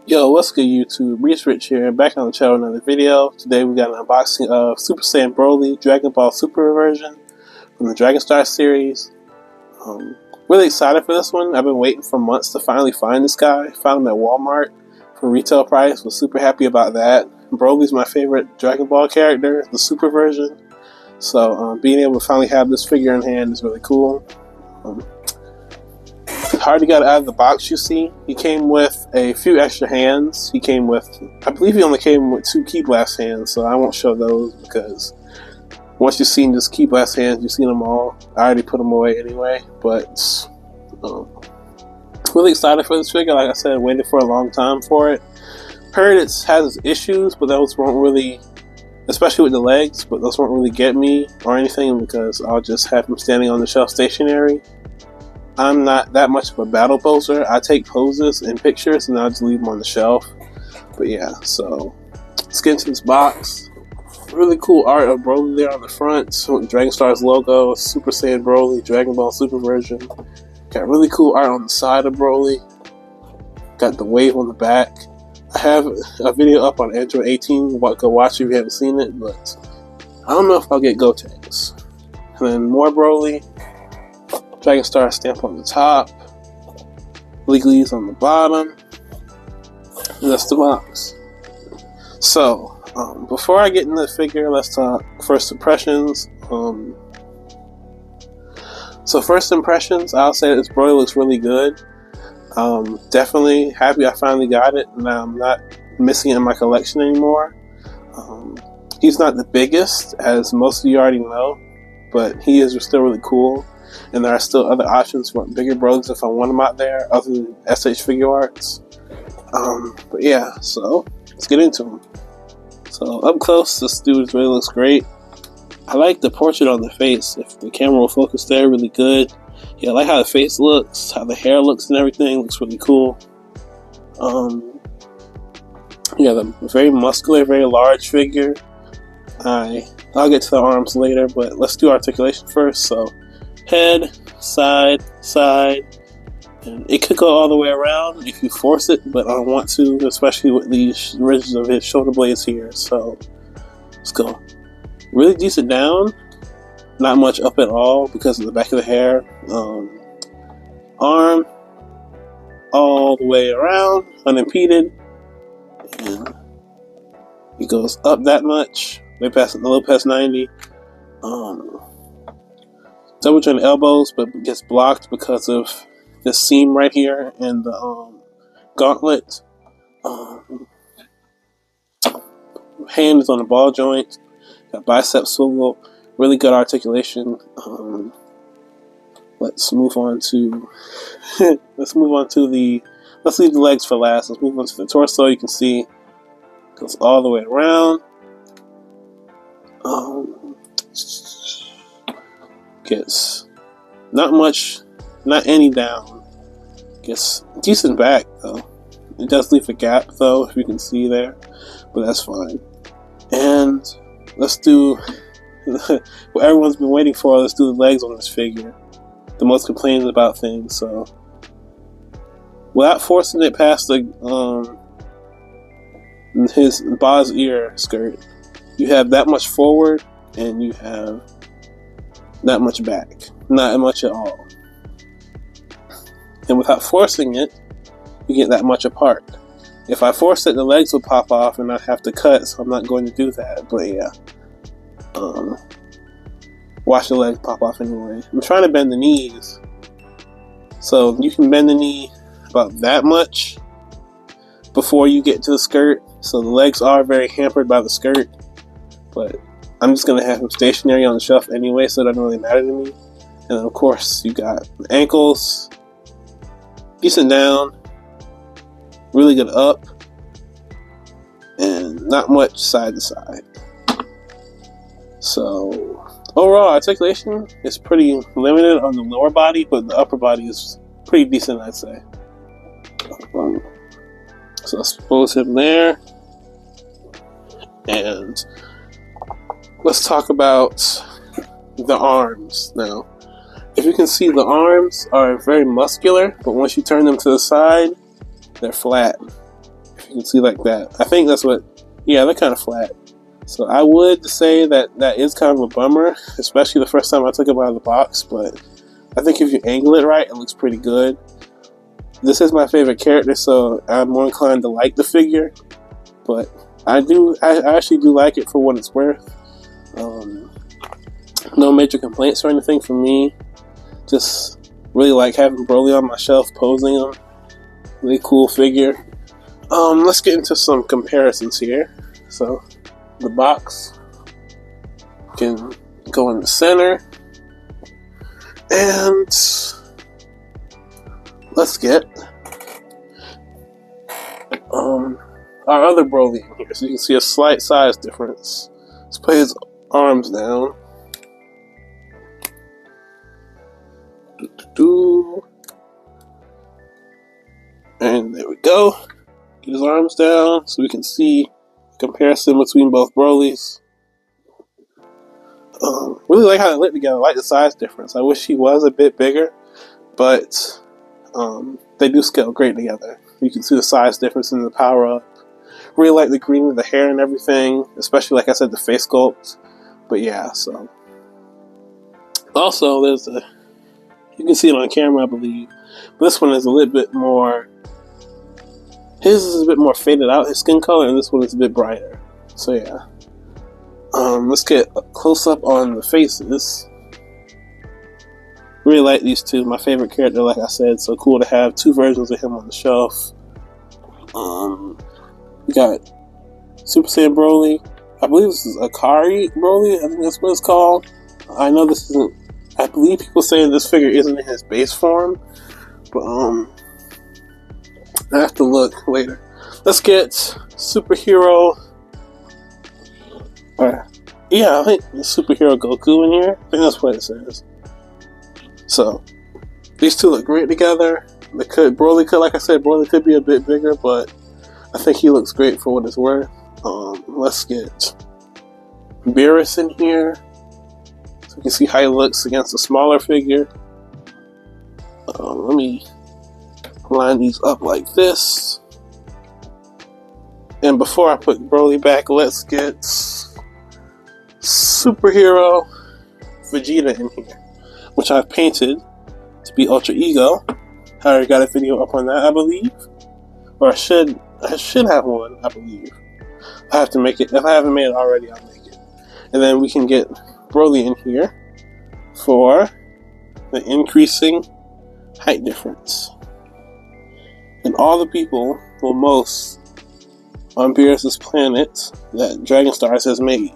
Yo, what's good YouTube? Rich here, back on the channel with another video. Today we got an unboxing of Super Saiyan Broly Dragon Ball Super version from the Dragon Star series. Really excited for this one. I've been waiting for months to finally find this guy. Found him at Walmart for retail price. Was super happy about that. Broly's my favorite Dragon Ball character, the Super version. So being able to finally have this figure in hand is really cool. Hard to get out of the box, you see. He came with a few extra hands. He came with, I believe he only came with 2 Ki Blast hands, so I won't show those because once you've seen just Ki Blast hands, you've seen them all. I already put them away anyway, but really excited for this figure. Like I said, waited for a long time for it. Heard it has issues, but those won't really, especially with the legs, but those won't really get me or anything because I'll just have him standing on the shelf stationary. I'm not that much of a battle poser. I take poses and pictures and I'll just leave them on the shelf. But yeah, so let's get into this box. Really cool art of Broly there on the front with Dragon Star's logo, Super Saiyan Broly, Dragon Ball Super version. Got really cool art on the side of Broly. Got the wave on the back. I have a video up on Android 18. Go watch it if you haven't seen it, but I don't know if I'll get Gotenks. And then more Broly. Dragon Star stamp on the top, Leagueys on the bottom, and that's the box. So, before I get into the figure, let's talk first impressions. So first impressions, I'll say this Broly looks really good. Definitely happy I finally got it, and I'm not missing it in my collection anymore. He's not the biggest, as most of you already know, but he is still really cool. And there are still other options for bigger Brolys if I want them out there, other than SH Figure Arts. But yeah, so let's get into them. So up close, this dude really looks great. I like the portrait on the face. If the camera will focus there, really good. Yeah, I like how the face looks, how the hair looks and everything. Looks really cool. Yeah, the very muscular, very large figure. I'll get to the arms later, but let's do articulation first. So head, side, and it could go all the way around if you force it, but I don't want to, especially with these ridges of his shoulder blades here. So let's go. Really decent down, not much up at all because of the back of the hair. Arm all the way around, unimpeded, and it goes up that much, way past a little past 90. Double jointed elbows, but gets blocked because of this seam right here and the gauntlet. Hand is on the ball joint. Got bicep swivel. Really good articulation. Let's move on to let's leave the legs for last. Let's move on to the torso. You can see it goes all the way around. Gets not much, not any down. Gets decent back though. It does leave a gap though, if you can see there, but that's fine. And let's do what everyone's been waiting for. Let's do the legs on this figure. The most complained about things. So without forcing it past the his Ba's ear skirt, you have that much forward and you have that much back. Not much at all. And without forcing it, you get that much apart. If I force it, the legs will pop off and I'd have to cut, so I'm not going to do that. But yeah. Watch the legs pop off anyway. I'm trying to bend the knees. So you can bend the knee about that much before you get to the skirt. So the legs are very hampered by the skirt. But I'm just going to have him stationary on the shelf anyway, so it doesn't really matter to me. And then of course, you got the ankles, decent down, really good up, and not much side to side. So overall articulation is pretty limited on the lower body, but the upper body is pretty decent, I'd say. So let's pose him there. And let's talk about the arms now. If you can see, the arms are very muscular, but once you turn them to the side, they're flat. You can see like that. I think that's what, yeah, they're kind of flat. So I would say that that is kind of a bummer, especially the first time I took them out of the box, but I think if you angle it right, it looks pretty good. This is my favorite character, so I'm more inclined to like the figure, but I actually do like it for what it's worth. No major complaints or anything from me. Just really like having Broly on my shelf, posing him. Really cool figure. Let's get into some comparisons here. So, the box can go in the center, and let's get our other Broly in here. So you can see a slight size difference. Let's put his arms down. And there we go. Get his arms down so we can see the comparison between both Brolys. Really like how they lit together. I like the size difference. I wish he was a bit bigger, but they do scale great together. You can see the size difference in the power up. Really like the green of the hair and everything, especially like I said, the face sculpt. But yeah, so also there's a, you can see it on camera, I believe. But this one is a little bit more. His is a bit more faded out, his skin color, and this one is a bit brighter. So yeah. Let's get a close up on the faces. Really like these two. My favorite character, like I said, so cool to have two versions of him on the shelf. We got Super Saiyan Broly. I believe this is Akari Broly. I think that's what it's called. I know this isn't. I believe people say this figure isn't in his base form, but I have to look later. Let's get Superhero. Yeah, I think Superhero Goku in here. I think that's what it says. So these two look great together. Broly could, like I said, Broly could be a bit bigger, but I think he looks great for what it's worth. Let's get Beerus in here, so you can see how he looks against a smaller figure. Let me line these up like this. And before I put Broly back, let's get Superhero Vegeta in here, which I've painted to be Ultra Ego. I already got a video up on that, I believe. Or I should have one, I believe. I have to make it. If I haven't made it already, I'll make it. And then we can get Broly in here for the increasing height difference. And all the people, well, most on Beerus' planet that Dragon Stars has made.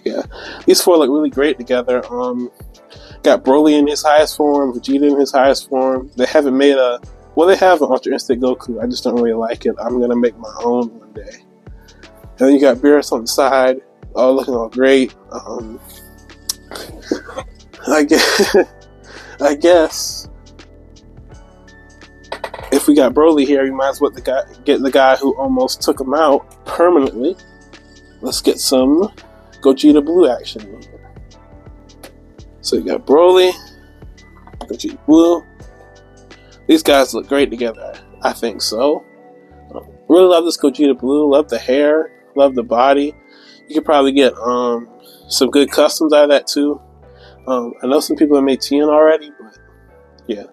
Yeah, these four look really great together. Got Broly in his highest form, Vegeta in his highest form. They haven't made a, well, they have an Ultra Instinct Goku. I just don't really like it. I'm gonna make my own one day. And then you got Beerus on the side, all looking all great. I guess if we got Broly here, you might as well get the guy who almost took him out permanently. Let's get some Gogeta Blue action in here. So you got Broly, Gogeta Blue. These guys look great together. I think so. Really love this Gogeta Blue. Love the hair. Love the body. You could probably get some good customs out of that too. I know some people have made Tien already, but yeah.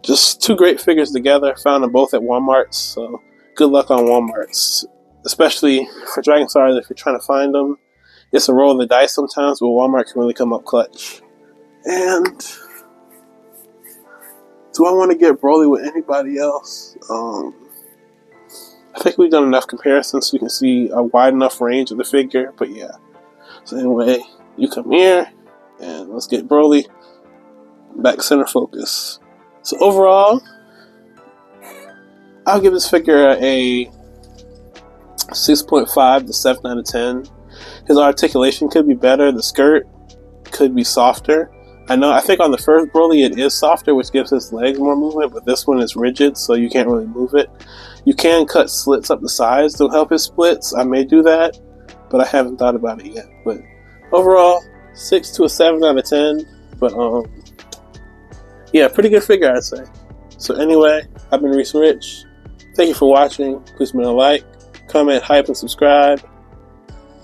Just two great figures together. Found them both at Walmart, so good luck on Walmarts. Especially for Dragon Stars, if you're trying to find them. It's a roll of the dice sometimes, but Walmart can really come up clutch. And do I want to get Broly with anybody else? I think we've done enough comparisons so you can see a wide enough range of the figure, but yeah. So anyway, you come here, and let's get Broly back center focus. So overall, I'll give this figure a 6.5 to 7 out of 10. His articulation could be better. The skirt could be softer. I think on the first Broly it is softer, which gives his legs more movement, but this one is rigid, so you can't really move it. You can cut slits up the sides to help his splits. I may do that, but I haven't thought about it yet. But overall, 6 to a 7 out of 10. But yeah, pretty good figure, I'd say. So anyway, I've been Reese Rich. Thank you for watching. Please leave a like, comment, hype, and subscribe.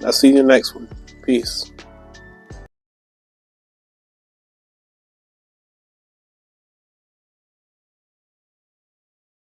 I'll see you in the next one. Peace.